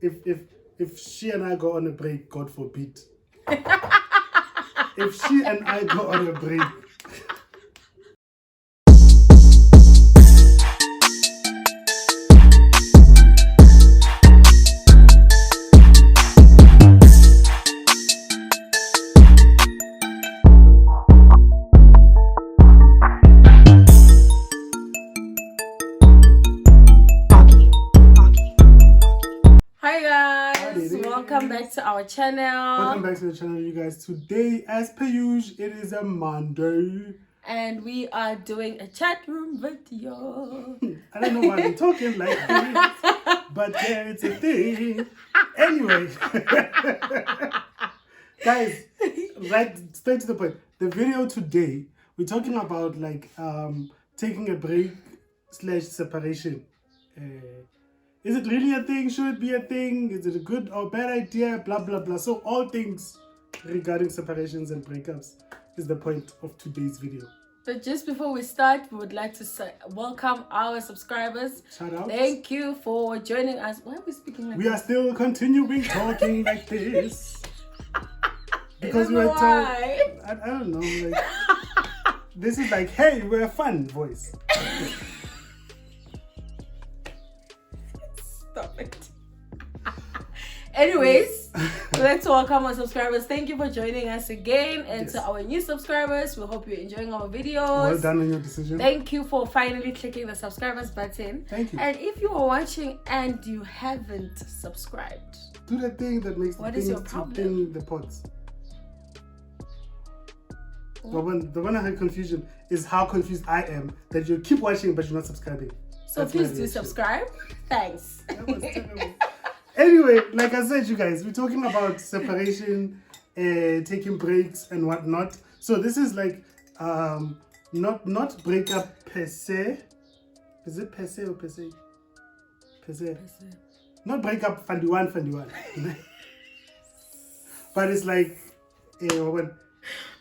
if she and I go on a break, God forbid. If she and I go on a break. Welcome back to our channel. Welcome back to the channel, you guys. Today, as per usual, it is a Monday. And we are doing a chat room video. I don't know why I'm talking like this, but yeah, it's a thing. Anyway, guys, right straight to the point. The video today, we're talking about like taking a break / separation. Is it really a thing? Should it be a thing? Is it a good or bad idea? Blah, blah, blah. So all things regarding separations and breakups is the point of today's video. But just before we start, we would like to welcome our subscribers. Shout out. Thank you for joining us. Why are we speaking like We are still continuing talking like this. Because we were told... I don't know. Like, this is like, hey, we're a fun voice. Stop it. Anyways, let's welcome our subscribers. Thank you for joining us again. And to our new subscribers, we hope you're enjoying our videos. Well done on your decision. Thank you for finally clicking the subscribers button. Thank you. And if you are watching and you haven't subscribed, do the thing that makes what the is your things to problem? ding the pots. The one I had confusion is how confused I am that you keep watching but you're not subscribing. So please do subscribe. Thanks. That was terrible. Anyway, like I said, you guys, we're talking about separation, taking breaks and whatnot. So this is like not breakup per se. Is it per se or per se? Per se. Not breakup fandiwan. But it's like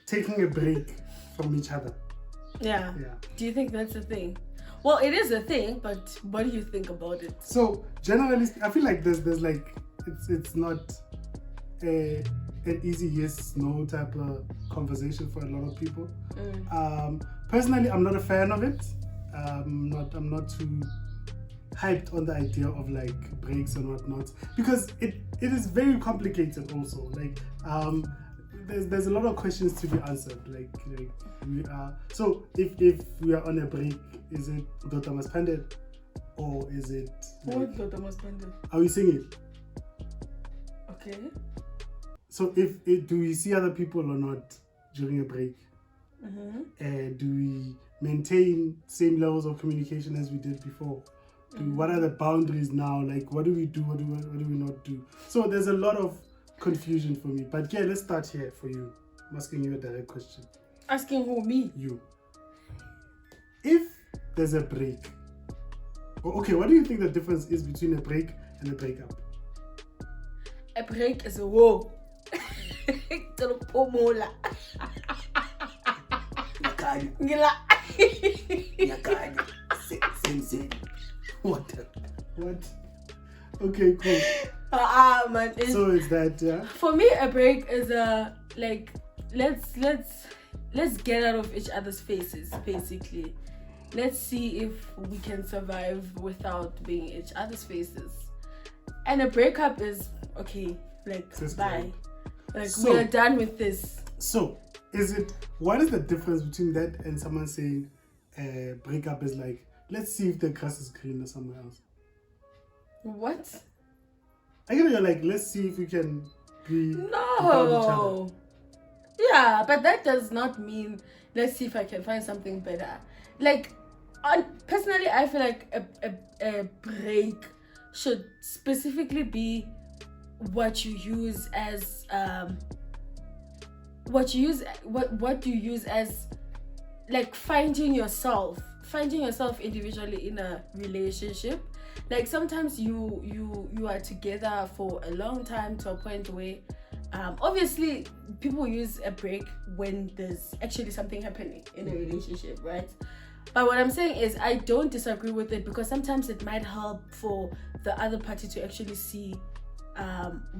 taking a break from each other. Yeah. Do you think that's a thing? Well, it is a thing, but what do you think about it? So generally, I feel like there's like it's not an easy yes no type of conversation for a lot of people. Personally, I'm not a fan of it. I'm not too hyped on the idea of like breaks and whatnot because it is very complicated. Also, like there's a lot of questions to be answered. Like we are. So if we are on a break, is it Dota Maspanded or is it? What Dota Maspanded? Are we saying it? Okay. So if do we see other people or not during a break? Do we maintain same levels of communication as we did before? What are the boundaries now? Like what do we do? What do we not do? So there's a lot of confusion for me. But yeah, let's start here for you. I'm asking you a direct question. Asking who? Me? You. If there's a break, okay, what do you think the difference is between a break and a breakup? A break is a whoa. What? Okay, cool. Man, so it's that, yeah? For me, a break is a like let's get out of each other's faces, basically. Let's see if we can survive without being each other's faces. And a breakup is okay, like bye. Like we are done with this. So what is the difference between that and someone saying breakup is like, let's see if the grass is greener somewhere else? What? I get you're like, let's see if we can be without each other. Yeah, but that does not mean let's see if I can find something better. Like, personally, I feel like a break should specifically be what you use as what you use as like finding yourself individually in a relationship. Like sometimes you are together for a long time to a point where obviously people use a break when there's actually something happening in a relationship, right? But what I'm saying is I don't disagree with it because sometimes it might help for the other party to actually see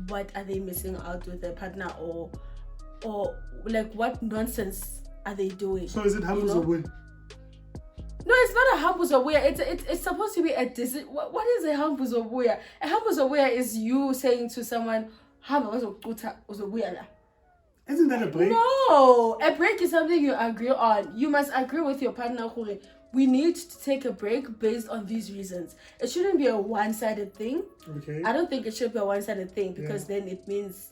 what are they missing out with their partner, or like what nonsense are they doing. So is it Hambus or Wood? No, it's not a Hambus or Wuya. It's supposed to be a what is a Hambus or Wuya? A Hambus or Wuya is you saying to someone, isn't that a break? No, a break is something you agree on. You must agree with your partner who we need to take a break based on these reasons. It shouldn't be a one-sided thing. Okay. I don't think it should be a one-sided thing, because then it means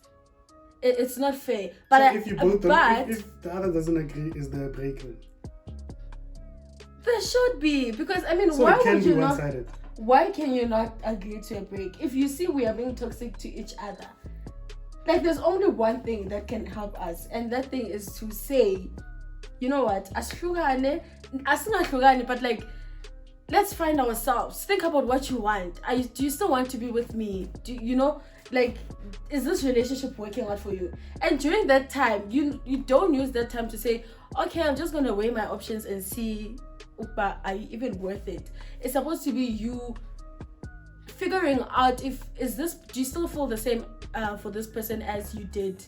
it's not fair. But so if you both don't, if the other doesn't agree, is there a break then? There should be, because I mean, so why it can would be you not? one-sided. Why can you not agree to a break? If you see we are being toxic to each other, like there's only one thing that can help us, and that thing is to say, you know what, but like, let's find ourselves. Think about what you want. Do you still want to be with me? Do you know, like, is this relationship working out for you? And during that time, you don't use that time to say, okay, I'm just gonna weigh my options and see, are you even worth it? It's supposed to be you figuring out do you still feel the same for this person as you did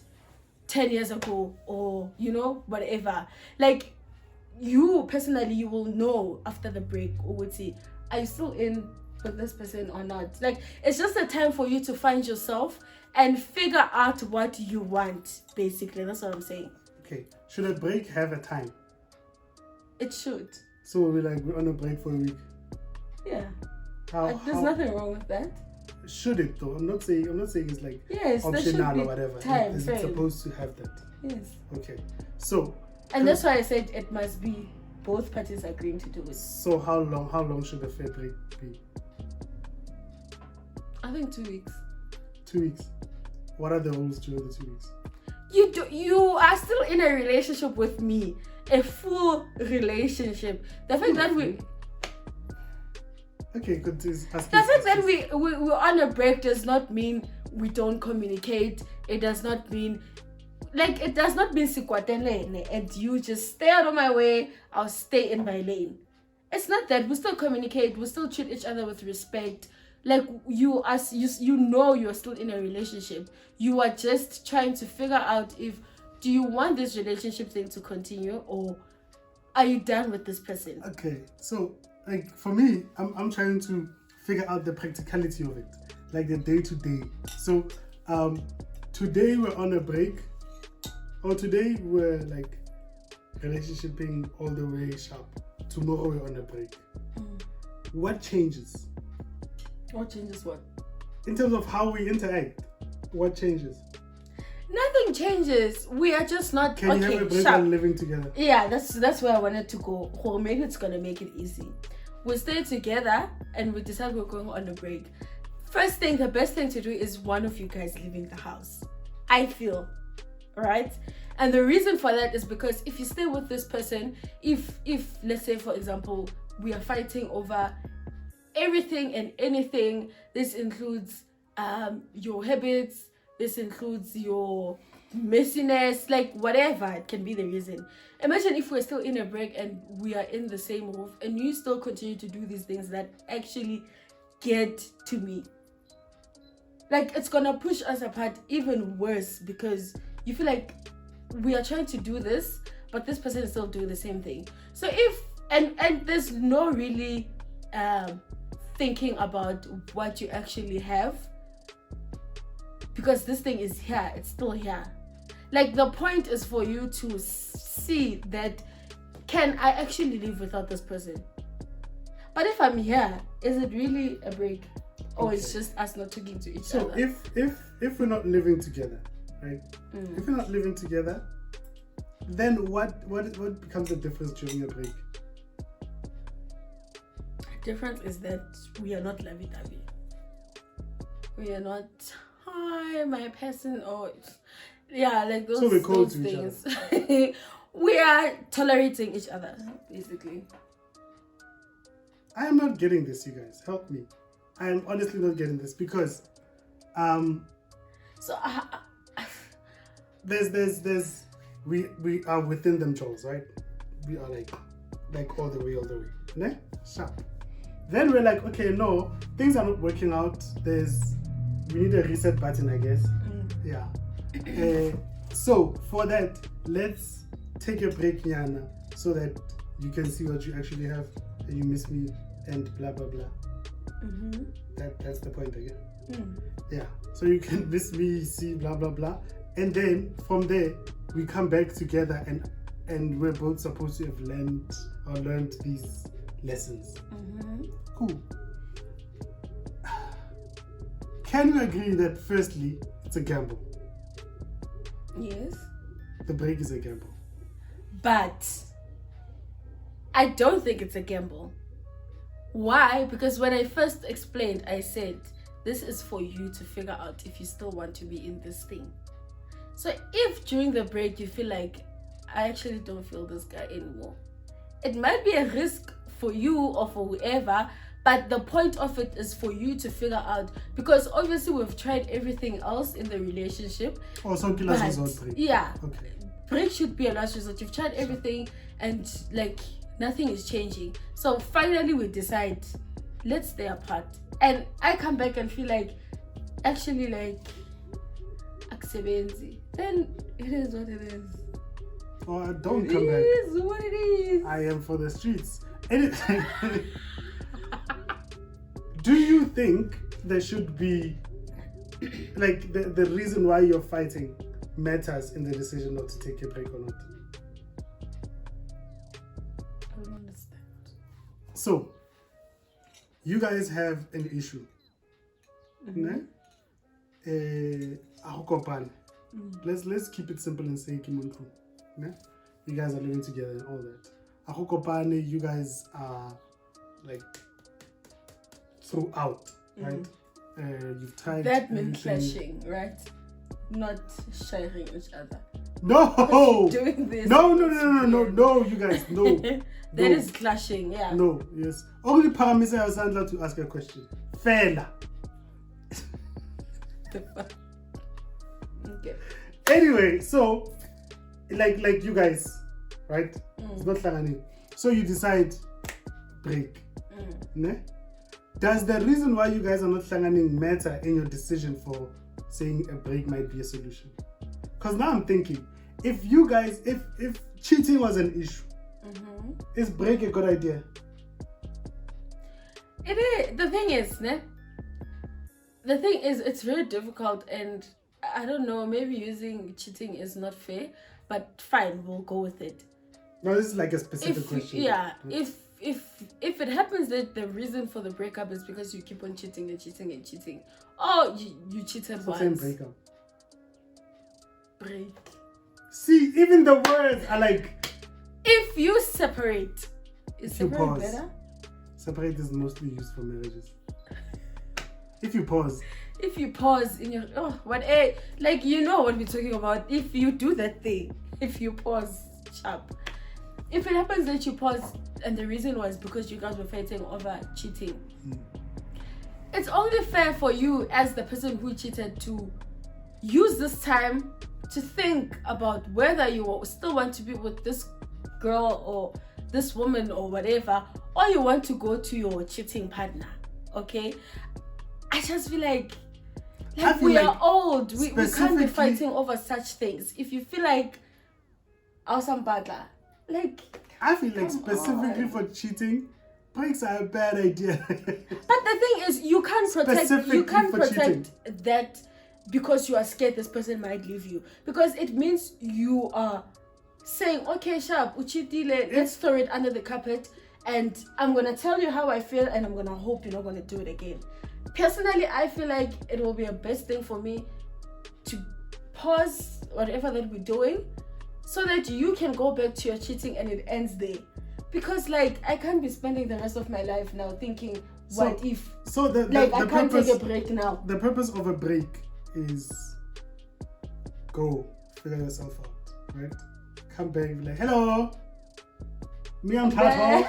10 years ago, or whatever. Like, you personally, you will know after the break, or would see, are you still in with this person or not? Like, it's just a time for you to find yourself and figure out what you want, basically. That's what I'm saying. Okay, should a break have a time? It should. So we're on a break for a week. Yeah. There's nothing wrong with that. Should it though? I'm not saying it's like optional or whatever. Is it supposed to have that? Yes. Okay. So. And that's why I said it must be both parties agreeing to do it. So how long should a fair break be? I think 2 weeks. 2 weeks. What are the rules during the 2 weeks? You are still in a relationship with me, a full relationship. The fact that we're on a break does not mean we don't communicate. It does not mean sikwatelene and you just stay out of my way, I'll stay in my lane. It's not that. We still communicate, we still treat each other with respect. Like, you're still in a relationship. You are just trying to figure out do you want this relationship thing to continue, or are you done with this person? Okay, so like for me, I'm trying to figure out the practicality of it, like the day to day. So today we're on a break, or today we're like relationshiping all the way sharp. Tomorrow we're on a break. What changes? What changes what? In terms of how we interact, what changes? Nothing changes. We are just not. Can you have a break while living together? Yeah, that's where I wanted to go. Or maybe it's gonna make it easy. We stay together and we decide we're going on a break. First thing, the best thing to do is one of you guys leaving the house, I feel, right? And the reason for that is because if you stay with this person, if let's say for example we are fighting over everything and anything, this includes your habits, this includes your messiness, like whatever, it can be the reason. Imagine if we're still in a break and we are in the same roof and you still continue to do these things that actually get to me. Like, it's gonna push us apart even worse, because you feel like we are trying to do this, but this person is still doing the same thing. So and there's no really thinking about what you actually have, because this thing is here, it's still here. Like, the point is for you to see that, can I actually live without this person? But if I'm here, is it really a break? Or it's just us not talking to each other? So if we're not living together, right? If we're not living together, then what becomes the difference during a break? The difference is that we are not lovey-dovey. We are not, hi, my person, or like those, so we're cold those to things. Each other. We are tolerating each other, basically. I am not getting this, you guys. Help me. I am honestly not getting this, because so there's we are within them Charles, right? We are like all the way, ne? Sharp. Then we're like, okay, no, things are not working out. There's we need a reset button, I guess. Yeah. So for that, let's take a break, Yana, so that you can see what you actually have and you miss me and blah blah blah. That's the point again. Yeah. So you can miss me, see blah blah blah, and then from there we come back together and we're both supposed to have learned these lessons. Cool. Can you agree that firstly it's a gamble? Yes. The break is a gamble. But I don't think it's a gamble. Why? Because when I first explained, I said this is for you to figure out if you still want to be in this thing. So if during the break you feel like I actually don't feel this guy anymore, it might be a risk for you or for whoever, but the point of it is for you to figure out, because obviously we've tried everything else in the relationship. So last resort break. Yeah. Okay. Break should be a last resort. You've tried everything and like nothing is changing. So finally we decide, let's stay apart. And I come back and feel like actually like akusebenzi. Then it is what it is. Oh, don't come back. It is what it is. I am for the streets. Do you think there should be like the reason why you're fighting matters in the decision not to take a break or not? I don't understand. So you guys have an issue. Let's keep it simple and say Kimuntu. You guys are living together and all that. You guys are like throughout, right? You've tried that means clashing, right? Not sharing each other. No! Doing this. No, you guys, no. That is clashing, yeah. No, yes. Only Paramisa Sandla to ask a question. Fela. Okay. Anyway, so like you guys, right? It's not Hlangani. So you decide break. Ne? Does the reason why you guys are not Hlanganing matter in your decision for saying a break might be a solution? Because now I'm thinking, if you guys, if cheating was an issue, is break a good idea? It is. The thing is, it's very difficult, and I don't know, maybe using cheating is not fair, but fine, we'll go with it. No, this is like a specific question. Yeah, if it happens that the reason for the breakup is because you keep on cheating and cheating and cheating, or you cheated once. Same breakup. Break. See, even the words are like. If you separate, is separate better? Separate is mostly used for marriages. If you pause. If you pause in your like you know what we're talking about. If you do that thing, if you pause, sharp. If it happens that you pause and the reason was because you guys were fighting over cheating, it's only fair for you as the person who cheated to use this time to think about whether you still want to be with this girl or this woman or whatever, or you want to go to your cheating partner. Okay? I just feel like we are old. We can't be fighting over such things. If you feel like awesome badla, like I feel like specifically for cheating, breaks are a bad idea. But the thing is, you can't protect that because you are scared this person might leave you. Because it means you are saying, okay, sharp, uchitile, let's throw it under the carpet, and I'm gonna tell you how I feel, and I'm gonna hope you're not gonna do it again. Personally, I feel like it will be a best thing for me to pause whatever that we're doing, so that you can go back to your cheating and it ends there. Because like I can't be spending the rest of my life now thinking, what if? So I can't take a break now. The purpose of a break is go figure yourself out, right? Come back, be like, hello, me and Tato.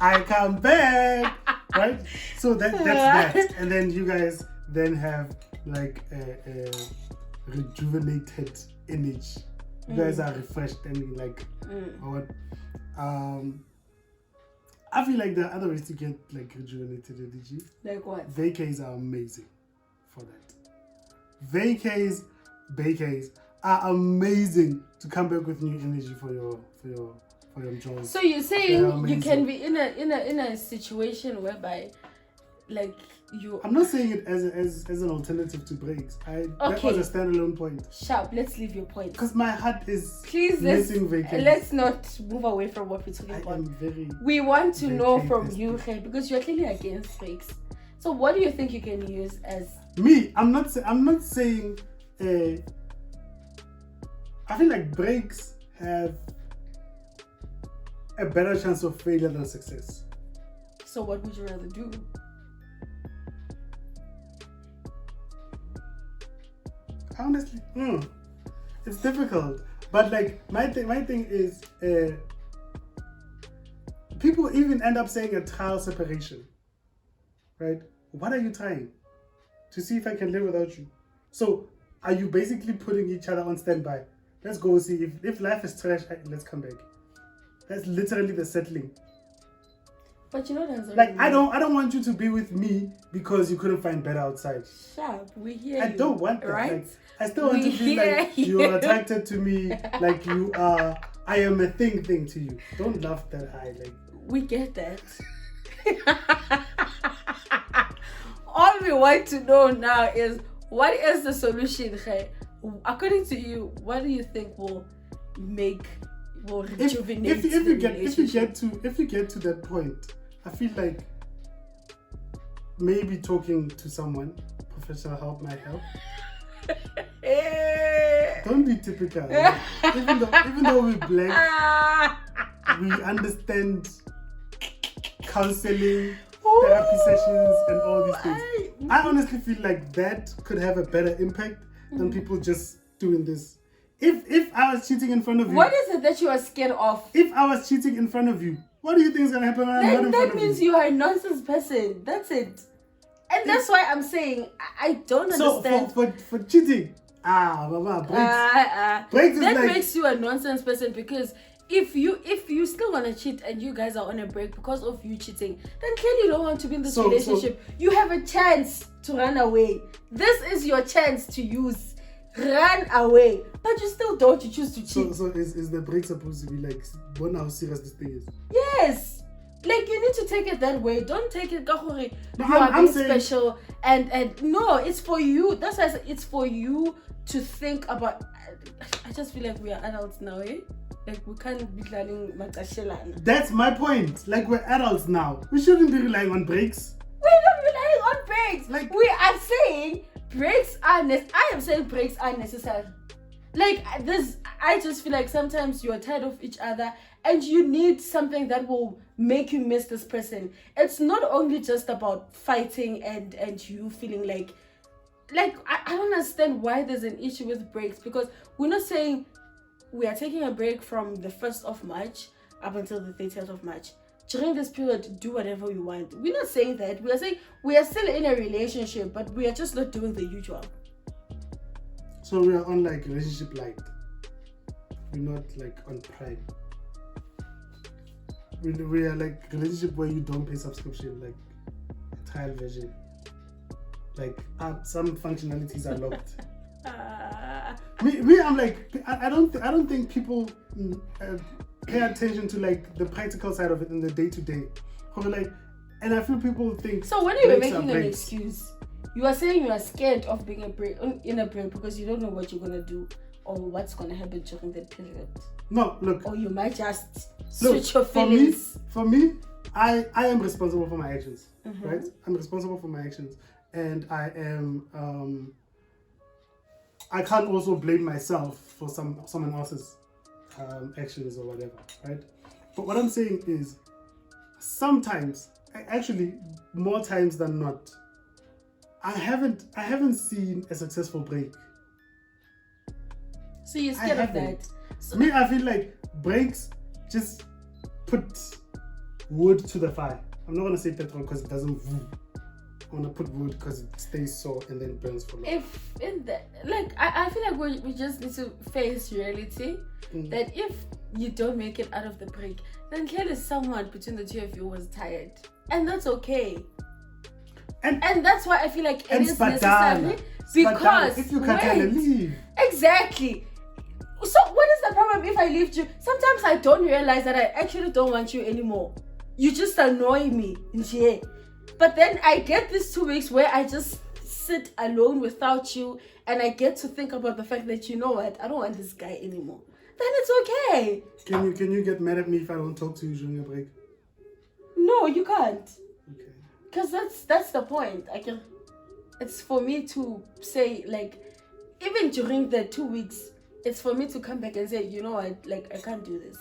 I come back, right? So that's that, and then you guys then have like a rejuvenated image. You guys are refreshed and like what? I feel like there are other ways to get like rejuvenated energy. Like what? Vacays are amazing for that. Vacays are amazing to come back with new energy for your jaws. So you're saying you can be in a situation whereby, like you. I'm not saying it as an alternative to breaks. That was a standalone point. Sharp. Let's leave your point. Because my heart is missing vacays. Let's not move away from what we're talking about. We want to know from you, because you're clearly against breaks. So what do you think you can use as me? I'm not saying. I feel like breaks have a better chance of failure than success. So what would you rather do? Honestly, it's difficult. But like my thing is, people even end up saying a trial separation, right? What are you trying? To see if I can live without you. So are you basically putting each other on standby? Let's go see if life is trash. Let's come back. That's literally the settling. But you know that's like I don't want you to be with me because you couldn't find better outside. Sharp, we hear I don't want that. Right? Like, I still want to feel like you are attracted to me, like you are. I am a thing to you. Don't laugh that high. Like we get that. All we want to know now is what is the solution, Khe? According to you, what do you think will rejuvenate if you get to that point, I feel like maybe talking to someone, professional help might help. Don't be typical. Like, even though we're black, we understand counseling, therapy sessions, and all these things. I honestly feel like that could have a better impact than people just doing this. If I was cheating in front of you, what is it that you are scared of? If I was cheating in front of you, what do you think is gonna happen when I'm not in front of you? That means you are a nonsense person. That's it. And that's why I'm saying I don't understand. So for cheating, breaks that makes you a nonsense person, because if you still want to cheat and you guys are on a break because of you cheating, then clearly you don't want to be in this relationship. You have a chance to run away. This is your chance to use. Run away, but you still don't. You choose to cheat. So is the break supposed to be like, wonder how serious this thing is? Yes, like you need to take it that way. Don't take it kahore. No, you are being saying... special, and no, it's for you. That's why I said it's for you to think about. I just feel like we are adults now, eh? Like we can't be learning matashelana. That's my point. Like we're adults now. We shouldn't be relying on breaks. We're not relying on breaks. Like we are saying. Breaks are I am saying breaks are necessary. Like this, I just feel like sometimes you are tired of each other and you need something that will make you miss this person. It's not only just about fighting and you feeling like I don't understand why there's an issue with breaks, because we're not saying we are taking a break from the 1st of March up until the 30th of March. During this period, do whatever you want. We're not saying that. We are saying we are still in a relationship, but we are just not doing the usual. So we are on like relationship light. We're not like on prime. We are like relationship where you don't pay subscription, like trial version. Like some functionalities are locked. Me, I'm like I don't think people pay attention to like the practical side of it in the day-to-day. Like, and I feel people think. So when you were making an excuse, you are saying you are scared of being in a break because you don't know what you're gonna do or what's gonna happen during that period. No, look. Or you might just switch your feelings. For me, I am responsible for my actions. Right? I'm responsible for my actions, and I am. I can't also blame myself for someone else's actions or whatever, right? But what I'm saying is, sometimes, actually more times than not, I haven't seen a successful break. So you're scared of that? So, me, I feel like breaks just put wood to the fire. I'm not gonna say petrol because it doesn't. I want to put wood because it stays sore and then burns for long. If in the like, I feel like we just need to face reality that if you don't make it out of the break, then clearly someone between the two of you was tired, and that's okay. And that's why I feel like it is necessary, because if you can't leave. Exactly. So what is the problem if I leave you? Sometimes I don't realize that I actually don't want you anymore. You just annoy me. Yeah. But then I get these 2 weeks where I just sit alone without you, and I get to think about the fact that, you know what, I don't want this guy anymore. Then it's okay. Can you get mad at me if I don't talk to you during a break? No, you can't. Okay. Because that's the point. It's for me to say, like, even during the 2 weeks, it's for me to come back and say, you know what, like, I can't do this.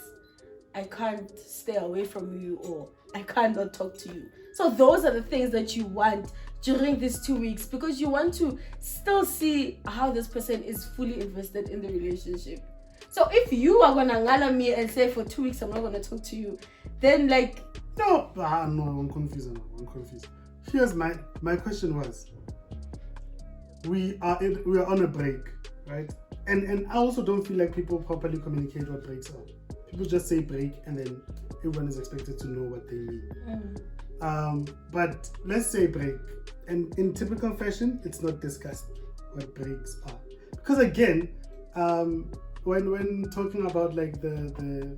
I can't stay away from you, or I can't not talk to you. So those are the things that you want during these 2 weeks, because you want to still see how this person is fully invested in the relationship. So if you are gonna ngala me and say for 2 weeks I'm not gonna talk to you, then like no, I'm confused. Here's my question was, we are on a break, right? And I also don't feel like people properly communicate what breaks are. People just say break and then everyone is expected to know what they mean. But let's say break, and in typical fashion, it's not discussed what breaks are, because again, when talking about like the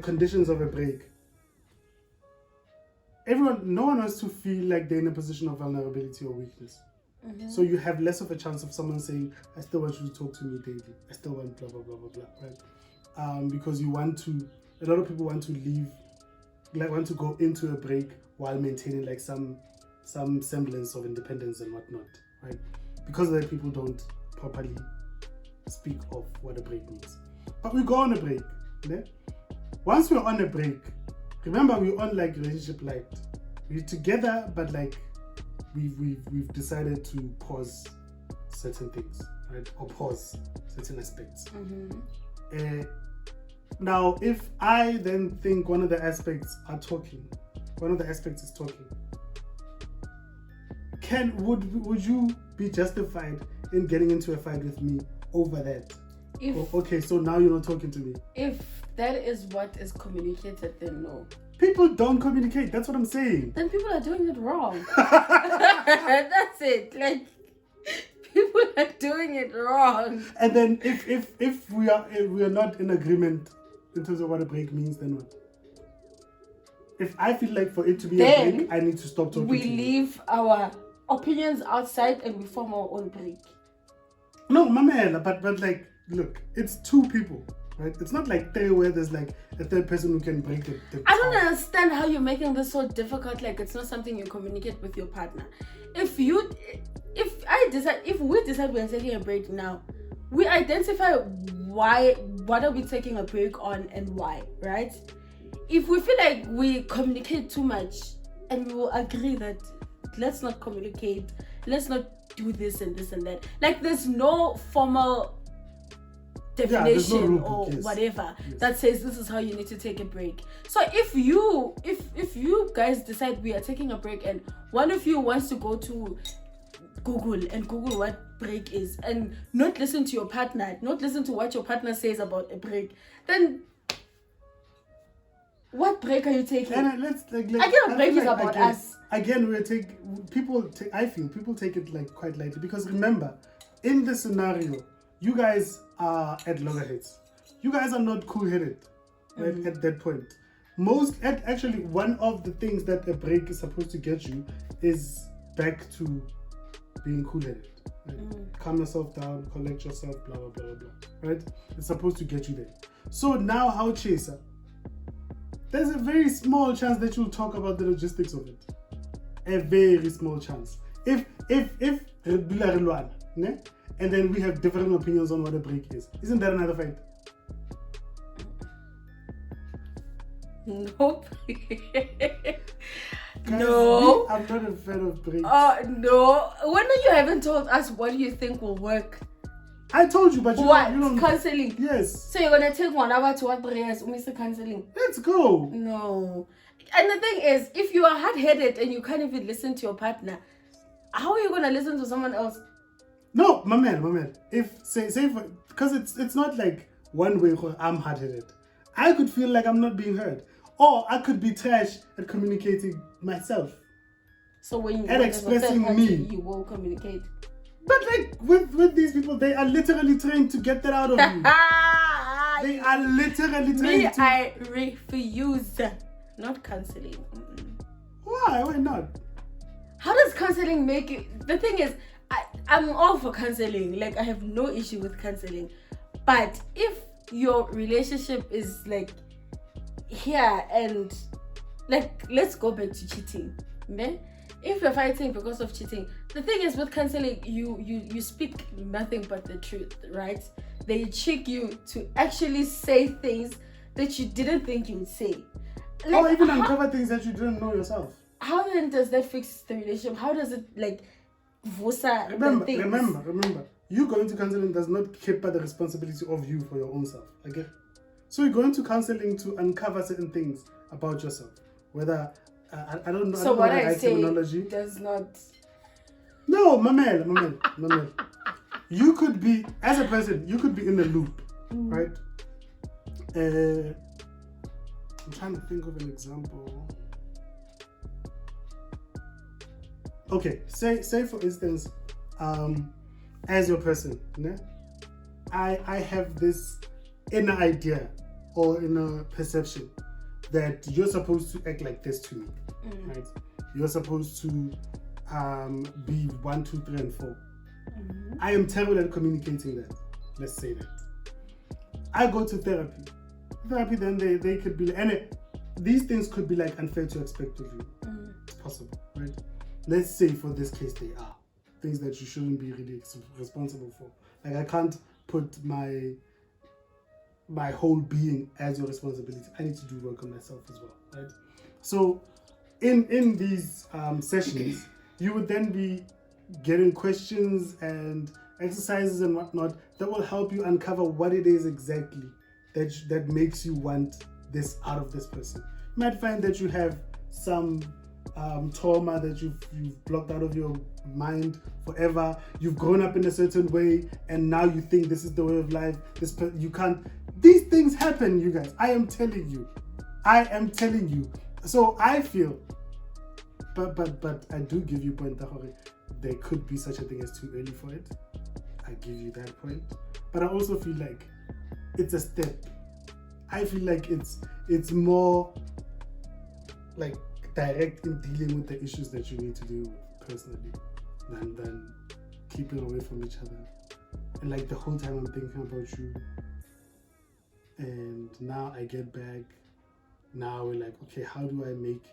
conditions of a break, no one wants to feel like they're in a position of vulnerability or weakness. So you have less of a chance of someone saying, I still want you to talk to me daily, I still want blah blah blah blah blah, right? Because a lot of people want to leave, like want to go into a break while maintaining like some semblance of independence and whatnot, right? Because other people don't properly speak of what a break means. But we go on a break. Yeah? Once we're on a break, remember we're on like relationship light. We're together, but like we've decided to pause certain things, right? Or pause certain aspects. Now, if I then think one of the aspects is talking, would you be justified in getting into a fight with me over that? Okay, so now you're not talking to me. If that is what is communicated, then no. People don't communicate. That's what I'm saying. Then people are doing it wrong. That's it. Like, people are doing it wrong. And then if we are not in agreement in terms of what a break means, then what? If I feel like for it to be a break, I need to stop talking to you. We leave our opinions outside and we form our own break. No, Mamela, but like, look, it's two people. Right? It's not like where there's like a third person who can break it. I don't understand how you're making this so difficult. Like, it's not something you communicate with your partner. If we decide we're taking a break now, we identify what are we taking a break on and why, right? If we feel like we communicate too much, and we will agree that let's not communicate, let's not do this and this and that. Like, there's no formal definition or whatever that says this is how you need to take a break. So if you guys decide we are taking a break and one of you wants to go to Google and Google what break is and not listen to your partner, not listen to what your partner says about a break, then what break are you taking? And let's I get a break is about us. Again, I feel people take it like quite lightly, because remember, in this scenario, you guys are at loggerheads. You guys are not cool-headed, right? At that point. Actually, one of the things that a break is supposed to get you is back to being cool-headed. Right? Calm yourself down, collect yourself, blah, blah, blah, blah, right? It's supposed to get you there. So now, how chaser? There's a very small chance that you'll talk about the logistics of it. A very small chance. If and then we have different opinions on what a break is, isn't that another fight? Nope. No. I'm not a fan of breaks. No. When you haven't told us what you think will work. I told you, but you don't. Counseling? Yes. So you're gonna take 1 hour to what prayers? Mr. Counseling? Let's go. No. And the thing is, if you are hard-headed and you can't even listen to your partner, how are you gonna listen to someone else? No, my man. If say because it's not like one way. I'm hard-headed. I could feel like I'm not being heard, or I could be trash at communicating myself. So when and expressing me, you will communicate. But like with these people, they are literally trained to get that out of you. They are literally trained to. I refuse. Not counseling. Why? Why not? How does counseling make you? The thing is, I'm all for counseling. Like, I have no issue with counseling. But if your relationship is like here and like, let's go back to cheating, man. If you're fighting because of cheating, the thing is with counseling, you speak nothing but the truth, right? They trick you to actually say things that you didn't think you would say. Like, or even uncover things that you didn't know yourself. How then does that fix the relationship? How does it like vosa the things? Remember, you going to counseling does not keep the responsibility of you for your own self. Okay? So you're going to counseling to uncover certain things about yourself. Whether I don't know. So what I say terminology does not. No, Mamel. You could be, as a person, you could be in a loop, right? I'm trying to think of an example. Okay, say for instance, as your person, né? I have this inner idea or inner perception that you're supposed to act like this to me, right? You're supposed to be 1, 2, 3, and 4. I am terrible at communicating that. Let's say that. I go to therapy. Therapy, then they could be, and these things could be like unfair to expect of you. It's possible, right? Let's say for this case they are things that you shouldn't be really responsible for. Like, I can't put my whole being as your responsibility. I need to do work on myself as well, right? So in these sessions, you would then be getting questions and exercises and whatnot that will help you uncover what it is exactly that makes you want this out of this person. You might find that you have some trauma that you've blocked out of your mind forever. You've grown up in a certain way and now you think this is the way of life. You can't. These things happen, you guys. I am telling you. So I feel, but I do give you point, Tahori. There could be such a thing as too early for it. I give you that point. But I also feel like it's a step. I feel like it's more like direct in dealing with the issues that you need to deal with personally than keeping away from each other. And like the whole time I'm thinking about you, and now I get back. Now we're like, okay, how do I make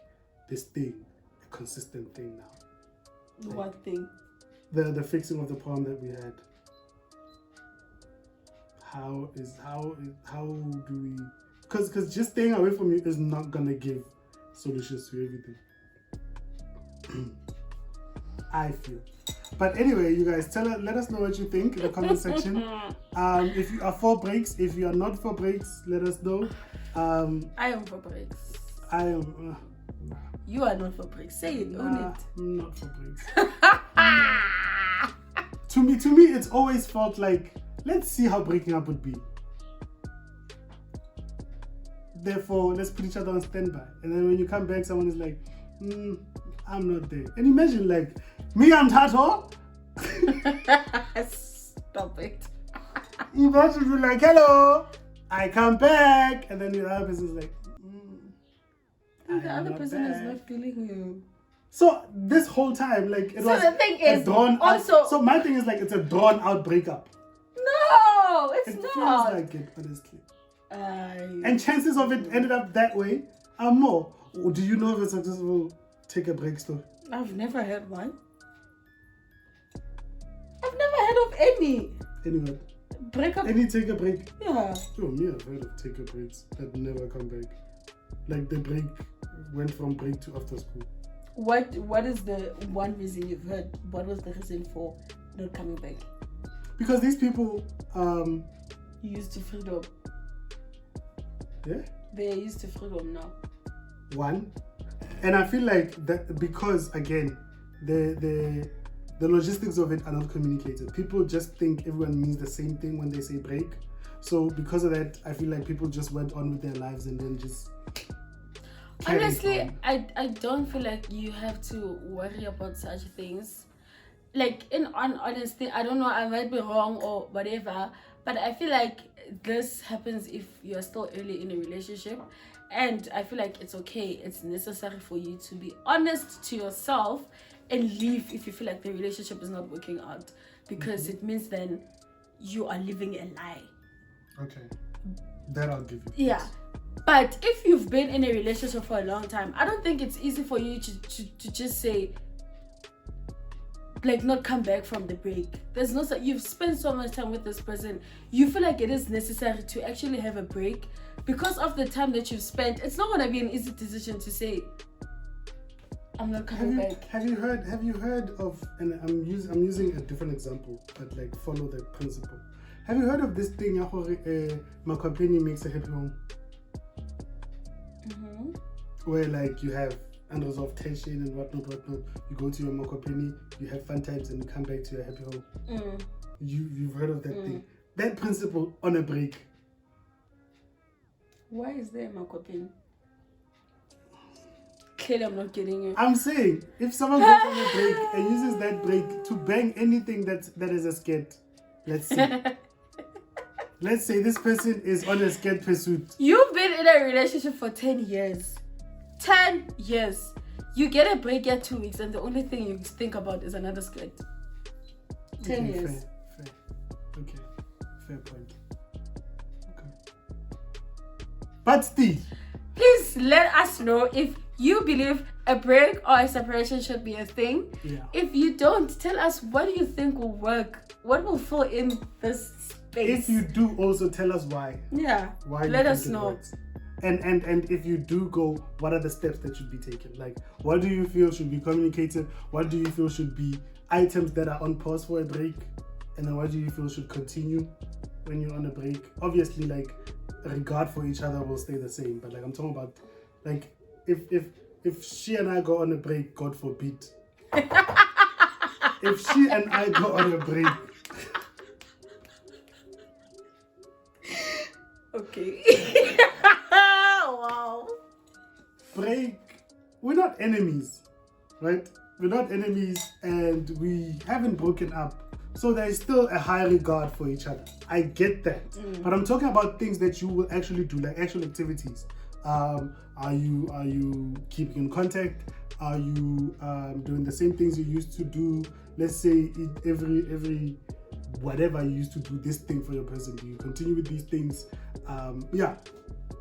this thing a consistent thing now? What thing? The fixing of the problem that we had. How do we? Because just staying away from you is not gonna give solutions to everything. I feel. But anyway, you guys, let us know what you think in the comment section. If you are for breaks, if you are not for breaks, let us know. I am for breaks. I am. You are not for breaks. Say it. Own it. I'm not for breaks. To me, it's always felt like, let's see how breaking up would be. Therefore, let's put each other on standby. And then when you come back, someone is like, I'm not there. And imagine, like, me and Tato. Stop it. Imagine you're like, hello, I come back. And then the other person's like, the other person is not feeling you. So this whole time, like, it was the thing is, also. So my thing is like, it's a drawn out breakup. No, it's not. It feels like it, honestly. And chances of it ended up that way are more. Do you know of a successful take a break story? I've never heard one. I've never heard of any. Anyway. Breakup. Any take a break? Yeah. Oh, me, I've heard of take a breaks that never come back. Like the break went from break to after school. What is the one reason you've heard? What was the reason for not coming back? Because these people used to freedom. Yeah? They are used to freedom now. One, And I feel like that because again, the logistics of it are not communicated. People just think everyone means the same thing when they say break. So because of that, I feel like people just went on with their lives and then just. Honestly, I don't feel like you have to worry about such things. Like in honesty, I don't know, I might be wrong or whatever, but I feel like this happens if you're still early in a relationship, and I feel like it's okay, it's necessary for you to be honest to yourself and leave if you feel like the relationship is not working out, because it means then you are living a lie. Okay, that I'll give you. Yeah, but if you've been in a relationship for a long time, I don't think it's easy for you to just say, like, not come back from the break. There's no, you've spent so much time with this person, you feel like it is necessary to actually have a break because of the time that you've spent. It's not going to be an easy decision to say, I'm not coming back. Have you heard of, and I'm using a different example, but like follow the principle. Have you heard of this thing, my company makes a happy home? Mm-hmm. Where like you have unresolved tension and whatnot. You go to your company, you have fun times, and you come back to your happy home. You've heard of that thing? That principle on a break. Why is there a company? Clearly, I'm not getting you. I'm saying if someone goes on a break and uses that break to bang anything that is a skate, let's say. Let's say this person is on a skate pursuit. You've been in a relationship for 10 years. 10 years. You get a break at 2 weeks and the only thing you think about is another skirt. 10 years. Fair. Okay. Fair point. Okay. But still, please let us know if you believe a break or a separation should be a thing. Yeah. If you don't, tell us what do you think will work? What will fill in this space? If you do, also tell us why. Yeah. Why let us know. And if you do go, what are the steps that should be taken? Like, what do you feel should be communicated? What do you feel should be items that are on pause for a break? And then what do you feel should continue when you're on a break? Obviously, like, regard for each other will stay the same. But like, I'm talking about, like, if she and I go on a break, God forbid. If she and I go on a break. Okay. Wow. Break. We're not enemies, right? We're not enemies and we haven't broken up. So there is still a high regard for each other. I get that. But I'm talking about things that you will actually do, like actual activities. Are you keeping in contact? Are you doing the same things you used to do? Let's say every whatever you used to do this thing for your person. Do you continue with these things? Yeah.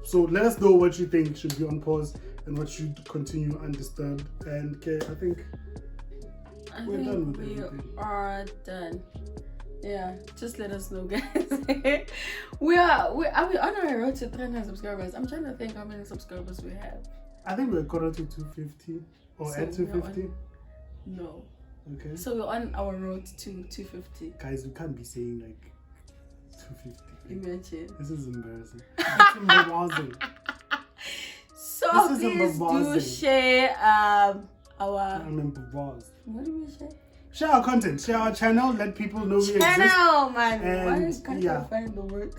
So let us know what you think should be on pause and what should continue undisturbed. And okay, I think we're done with everything. We are done. Yeah, just let us know, guys. Are we on our road to 300 subscribers? I'm trying to think how many subscribers we have. I think we're quarter to 250 or so at 250. No. Okay. So we're on our road to 250. Guys, we can't be saying like 250. Imagine. This is embarrassing. It's embarrassing. So please do share our. I'm embarrassed. What do we share? Share our content, share our channel, let people know we exist. Channel, man. And why can't I find the word?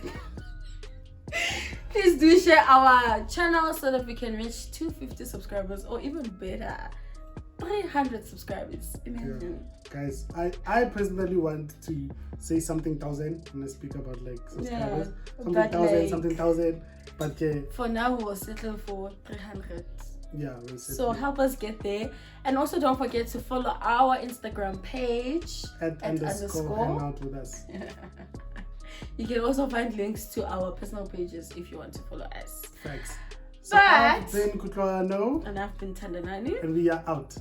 Please do share our channel so that we can reach 250 subscribers or even better, 300 subscribers. Imagine. Yeah. Guys, I personally want to say something 1,000 when I speak about like subscribers. Yeah, something 1,000, something 1,000. But for now, we'll settle for 300. Yeah, we'll settle. So help us get there. And also don't forget to follow our Instagram page at underscore hang out with us. You can also find links to our personal pages if you want to follow us. Thanks. So I've been Kutlwano. And I've been Tandanani. And we are out.